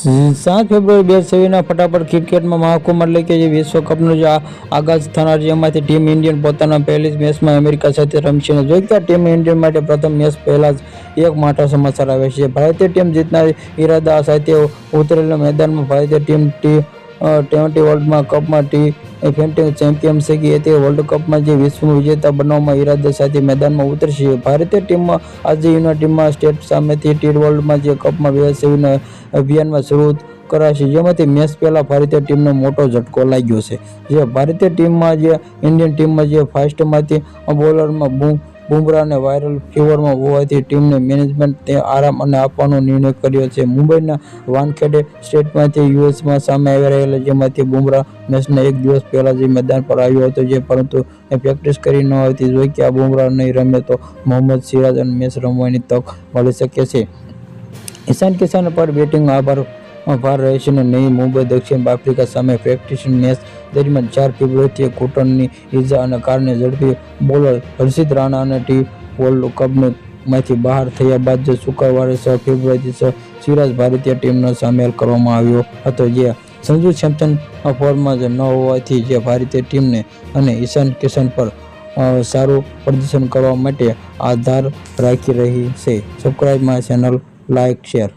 7 ફેબ્રુઆરી 2026 ફટાફટ ક્રિકેટમાં મહાકુંભ એટલે કે જે વિશ્વકપનો જે આગાજ થનાર જેમાંથી ટીમ ઇન્ડિયન પોતાના પહેલી જ મેચમાં અમેરિકા સાથે રમશે. જોઈ કે ટીમ ઇન્ડિયન માટે પ્રથમ મેચ પહેલા જ એક મોટા સમાચાર આવે છે. ભારતીય ટીમ જીતના ઈરાદા સાથે ઉતરેલા મેદાનમાં ભારતીય ટીમ T20 વર્લ્ડ કપમાં ડિફેન્ડિંગ ચેમ્પિયનશિપ એટલે વર્લ્ડ કપમાં જે વિશ્વ વિજેતા બનવાના ઈરાદા સાથે મેદાનમાં ઉતરશે. ભારતીય ટીમમાં આજે યુનાઇટેડ સ્ટેટ્સ સામેથી T20 જે કપમાં 2026 અભિયાનમાં શરૂ કરાશે, જેમાંથી મેચ પહેલા ભારતીય ટીમને મોટો ઝટકો લાગ્યો છે. જે ભારતીય ટીમમાં જે ઇન્ડિયન ટીમમાં જે ફાસ્ટમાંથી બોલરમાં બુમરાહને વાયરલ ફીવરમાં હોવાથી ટીમને મેનેજમેન્ટે આરામ આપવાનો નિર્ણય કર્યો છે. મુંબઈના વાનખેડે સ્ટેડિયમમાંથી યુએસમાં સામે આવી રહેલા જેમાંથી બુમરાહ મેચના એક દિવસ પહેલા જ મેદાન પર આવ્યો હતો, પરંતુ પ્રેક્ટિસ કરી ન હતી. જોઈ કે બુમરાહ નહીં રમે તો મોહમ્મદ સિરાજને મેચ રમવાની તક મળી શકે છે. ઈશાન કિશન પર બેટિંગ ભાર રહેશે નહીં. મુંબઈ દક્ષિણ આફ્રિકા સામે પ્રેક્ટિસ મેચ દરમિયાન 4 ફેબ્રુઆરીથી ઘૂંટણની ઈજાને કારણે ઝડપી બોલર હર્ષિત રાણા અને વર્લ્ડ કપમાંથી બહાર થયા બાદ શુક્રવારે 6 ફેબ્રુઆરીથી સિરાજ ભારતીય ટીમમાં સામેલ કરવામાં આવ્યો હતો. જે સંજુ સેમસન ફોર્મમાં ન હોવાથી જે ભારતીય ટીમને અને ઈશાન કિશન પર સારું પ્રદર્શન કરવા માટે આધાર રાખી રહી છે. Subscribe my channel, like, share.